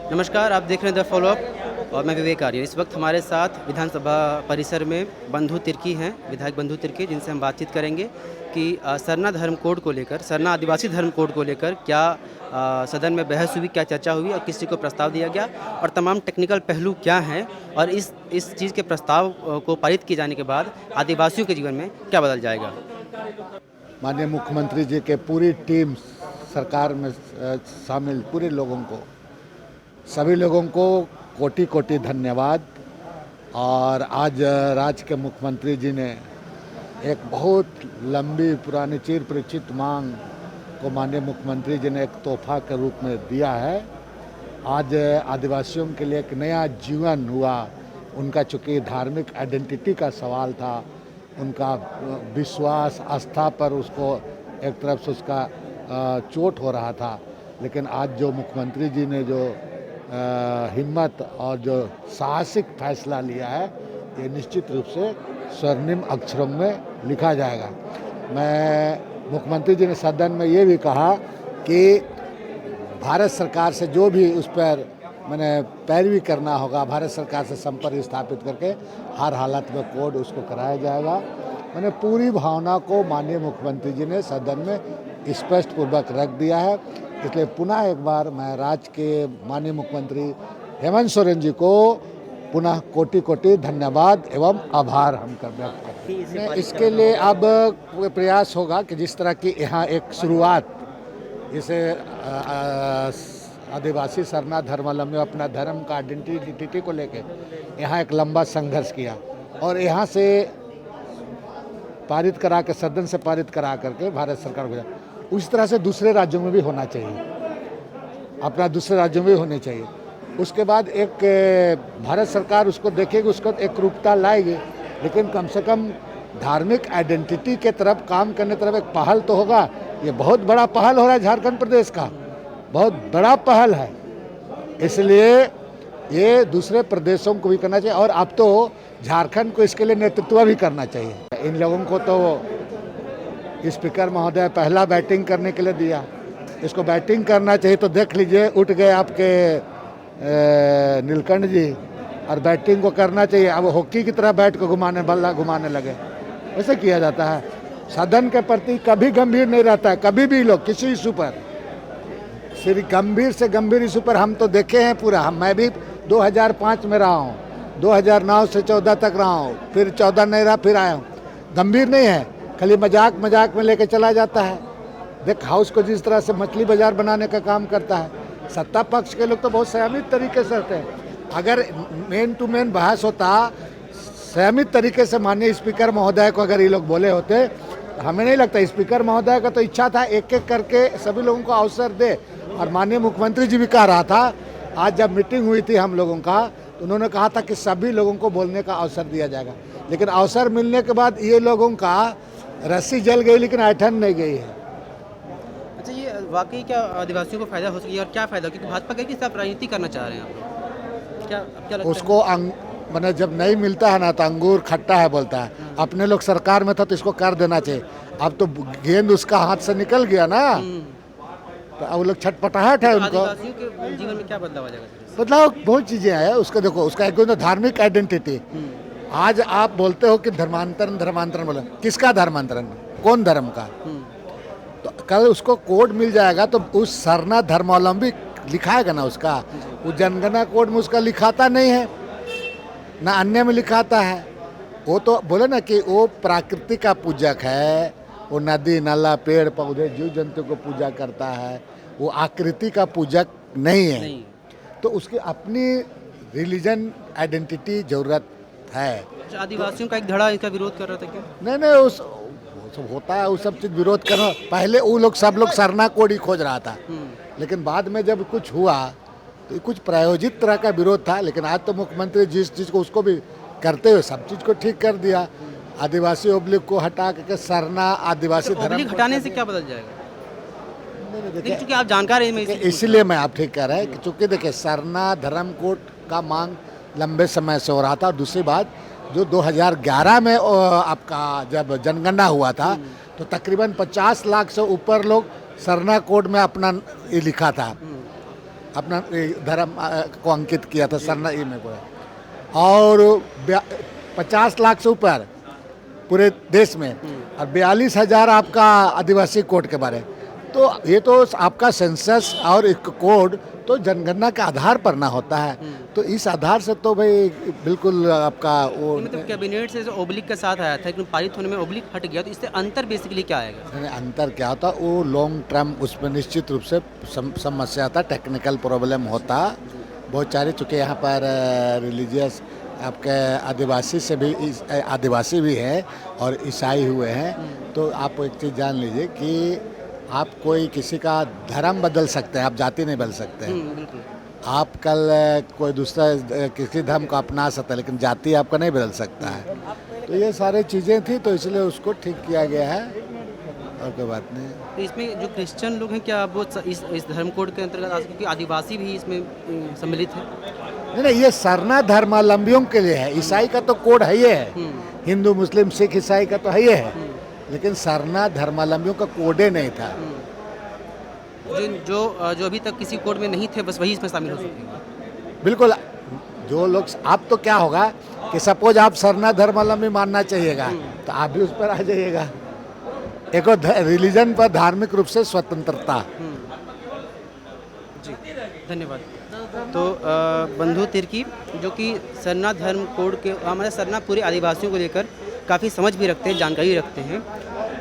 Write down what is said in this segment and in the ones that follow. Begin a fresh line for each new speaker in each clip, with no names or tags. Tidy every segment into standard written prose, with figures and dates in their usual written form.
नमस्कार, आप देख रहे हैं द फॉलो अप और मैं विवेक आर्य। इस वक्त हमारे साथ विधानसभा परिसर में बंधु तिर्की हैं, विधायक बंधु तिर्की, जिनसे हम बातचीत करेंगे कि सरना धर्म कोड को लेकर, सरना आदिवासी धर्म कोड को लेकर क्या सदन में बहस हुई, क्या चर्चा हुई और किसी को प्रस्ताव दिया गया और तमाम टेक्निकल पहलू क्या हैं और इस चीज़ के प्रस्ताव को पारित किए जाने के बाद आदिवासियों के जीवन में क्या बदल जाएगा।
माननीय मुख्यमंत्री जी के पूरी टीम सरकार में शामिल पूरे लोगों को, सभी लोगों को कोटि कोटि धन्यवाद। और आज राज्य के मुख्यमंत्री जी ने एक बहुत लंबी पुरानी चिर परिचित मांग को माननीय मुख्यमंत्री जी ने एक तोहफा के रूप में दिया है। आज आदिवासियों के लिए एक नया जीवन हुआ। उनका चूँकि धार्मिक आइडेंटिटी का सवाल था, उनका विश्वास आस्था पर उसको एक तरफ से उसका चोट हो रहा था, लेकिन आज जो मुख्यमंत्री जी ने जो हिम्मत और जो साहसिक फैसला लिया है, ये निश्चित रूप से स्वर्णिम अक्षरों में लिखा जाएगा। मैं मुख्यमंत्री जी ने सदन में ये भी कहा कि भारत सरकार से जो भी उस पर मैंने पैरवी करना होगा, भारत सरकार से संपर्क स्थापित करके हर हालत में कोड उसको कराया जाएगा। मैंने पूरी भावना को माननीय मुख्यमंत्री जी ने सदन में स्पष्ट पूर्वक रख दिया है। इसलिए पुनः एक बार मैं राज्य के माननीय मुख्यमंत्री हेमंत सोरेन जी को पुनः कोटि कोटि धन्यवाद एवं आभार हम करते हैं। इसके लिए अब प्रयास होगा कि जिस तरह की यहाँ एक शुरुआत, इसे आदिवासी सरना धर्मावलंबी अपना धर्म का आइडेंटिटी को लेके यहाँ एक लंबा संघर्ष किया और यहाँ से पारित करा के, सदन से पारित करा करके भारत सरकार को, उस तरह से दूसरे राज्यों में भी होना चाहिए, अपना दूसरे राज्यों में भी होने चाहिए। उसके बाद एक भारत सरकार उसको देखेगी, उसको एक रूपता लाएगी, लेकिन कम से कम धार्मिक आइडेंटिटी के तरफ काम करने तरफ एक पहल तो होगा। ये बहुत बड़ा पहल हो रहा है झारखंड प्रदेश का, बहुत बड़ा पहल है, इसलिए ये दूसरे प्रदेशों को भी करना चाहिए और अब तो झारखंड को इसके लिए नेतृत्व भी करना चाहिए। इन लोगों को तो स्पीकर महोदय पहला बैटिंग करने के लिए दिया, इसको बैटिंग करना चाहिए। तो देख लीजिए, उठ गए आपके नीलकंठ जी और बैटिंग को करना चाहिए। अब हॉकी की तरह बैट को घुमाने, बल्ला घुमाने लगे, ऐसे किया जाता है। सदन के प्रति कभी गंभीर नहीं रहता है, कभी भी लोग किसी इशू पर, सिर्फ गंभीर से गंभीर इशू पर हम तो देखे हैं पूरा। मैं भी 2005 में रहा हूँ, 2009 से 14 तक रहा हूँ, फिर 14 नहीं रहा, फिर आया हूँ। गंभीर नहीं है, खाली मजाक मजाक में लेके चला जाता है। देख, हाउस को जिस तरह से मछली बाजार बनाने का काम करता है, सत्ता पक्ष के लोग तो बहुत संयमित तरीके से रहते हैं। अगर मेन टू मेन बहस होता संयमित तरीके से, माननीय स्पीकर महोदय को अगर ये लोग बोले होते, हमें नहीं लगता। स्पीकर महोदय का तो इच्छा था एक एक करके सभी लोगों को अवसर दे, और माननीय मुख्यमंत्री जी भी कह रहा था, आज जब मीटिंग हुई थी हम लोगों का, तो उन्होंने कहा था कि सभी लोगों को बोलने का अवसर दिया जाएगा। लेकिन अवसर मिलने के बाद ये लोगों का रस्सी जल गई, लेकिन ऐठन नहीं गई है।
अच्छा, ये वाकई क्या आदिवासियों को फायदा हो सके और क्या फायदा, क्योंकि भाजपा कह कि आप राजनीति करना चाह रहे हैं आप, क्या लगता
उसको मैंने जब नहीं मिलता है ना तो अंगूर खट्टा है बोलता है। अपने लोग सरकार में था तो इसको कर देना चाहिए। अब तो गेंद उसका हाथ से निकल गया ना, तो अब लोग छटपटाहट है उनको।
आदिवासियों के जीवन में क्या बदलाव आ जाएगा?
बदलाव बहुत चीजें हैं उसको। देखो, उसका एक तो धार्मिक आइडेंटिटी। आज आप बोलते हो कि धर्मांतरण धर्मांतरण, बोले किसका धर्मांतरण, कौन धर्म का? तो कल उसको कोड मिल जाएगा तो उस सरना धर्मावलंबी लिखाएगा ना उसका। वो जनगणना कोड में उसका लिखाता नहीं है, ना अन्य में लिखाता है। वो तो बोले ना कि वो प्रकृति का पूजक है, वो नदी नाला पेड़ पौधे जीव जंतु को पूजा करता है, वो आकृति का पूजक नहीं है। तो उसकी अपनी रिलीजन आइडेंटिटी जरूरत है।
आदिवासियों का एक धड़ा इसका विरोध कर रहा था क्या?
नहीं, उस सब होता है, वो सब चीज विरोध करना। पहले वो लोग सब लोग सरना कोड ही खोज रहा था, लेकिन बाद में जब कुछ हुआ तो कुछ प्रायोजित तरह का विरोध था। लेकिन आज तो मुख्यमंत्री जिस चीज को उसको भी करते हुए सब चीज को ठीक कर दिया। आदिवासी ओब्लिक को हटा के सरना आदिवासी धर्म
हटाने से क्या बदल जाएगा? क्योंकि आप जानकार हैं,
इसलिए मैं आप ठीक कह रहे हैं कि चूंकि देखिए सरना धर्म कोड का मांग लंबे समय से हो रहा था। और दूसरी बात, जो 2011 में आपका जब जनगणना हुआ था तो तकरीबन 50 लाख से ऊपर लोग सरना कोड में अपना ये लिखा था। अपना धर्म को अंकित किया था सरना ई में को, और 50 लाख से ऊपर पूरे देश में, और 42,000 आपका आदिवासी कोड के बारे। तो ये तो आपका सेंसस और एक कोड तो जनगणना के आधार पर ना होता है, तो इस आधार से तो भाई बिल्कुल आपका वो
मतलब कैबिनेट से जो ओब्लिक के साथ आया था लेकिन पारित होने में ओब्लिक हट गया, तो इससे अंतर बेसिकली क्या आएगा?
अंतर क्या होता, वो लॉन्ग टर्म उसमें निश्चित रूप से समस्या आता, टेक्निकल प्रॉब्लम होता बहुत सारे, चूँकि यहाँ पर रिलीजियस आपके आदिवासी से भी आदिवासी भी है और ईसाई हुए हैं। तो आप एक चीज़ जान लीजिए कि आप कोई किसी का धर्म बदल सकते हैं, आप जाति नहीं बदल सकते हैं। आप कल कोई दूसरा किसी धर्म को अपना सकते हैं, लेकिन जाति आपका नहीं बदल सकता है। तो ये सारी चीज़ें थी, तो इसलिए उसको ठीक किया गया है, और कोई बात नहीं।
तो इसमें जो क्रिश्चियन लोग हैं, क्या वो इस धर्म कोड के अंतर्गत आ सकते, क्योंकि आदिवासी भी इसमें सम्मिलित है?
नहीं, ये सरना धर्मावलंबियों के लिए है। ईसाई का तो कोड है ही है, हिंदू मुस्लिम सिख ईसाई का तो है ही है, लेकिन सरना धर्मावलंबियों का कोडे नहीं था।
जो अभी तक किसी कोड में नहीं थे, बस वही इसमें शामिल हो सकते हैं।
बिल्कुल, जो लोग, आप तो क्या होगा कि सपोज आप सरना धर्मावलंबी मानना चाहिएगा, तो आप भी उस पर आ जाइएगा। एक रिलीजन पर धार्मिक रूप से स्वतंत्रता।
जी, धन्यवाद। तो बंधु तिर्की जो कि सरना धर्म कोड के, हमारे सरना पूरे आदिवासियों को लेकर काफ़ी समझ भी रखते हैं, जानकारी रखते हैं,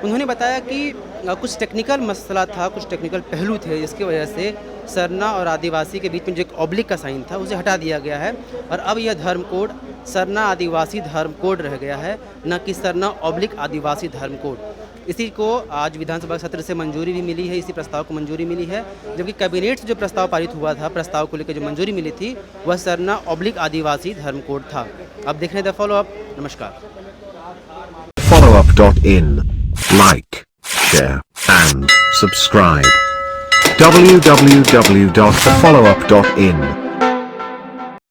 उन्होंने बताया कि कुछ टेक्निकल मसला था, कुछ टेक्निकल पहलू थे, जिसकी वजह से सरना और आदिवासी के बीच में जो एक ऑब्लिक का साइन था उसे हटा दिया गया है, और अब यह धर्म कोड सरना आदिवासी धर्म कोड रह गया है, न कि सरना ऑब्लिक आदिवासी धर्म कोड। इसी को आज विधानसभा सत्र से मंजूरी भी मिली है, इसी प्रस्ताव को मंजूरी मिली है, जबकि कैबिनेट से जो प्रस्ताव पारित हुआ था, प्रस्ताव को लेकर जो मंजूरी मिली थी वह सरना ऑब्लिक आदिवासी धर्म कोड था। अब देख रहे हैं द फॉलो अप। नमस्कार।
followup.in. Like, share, and subscribe. www.thefollowup.in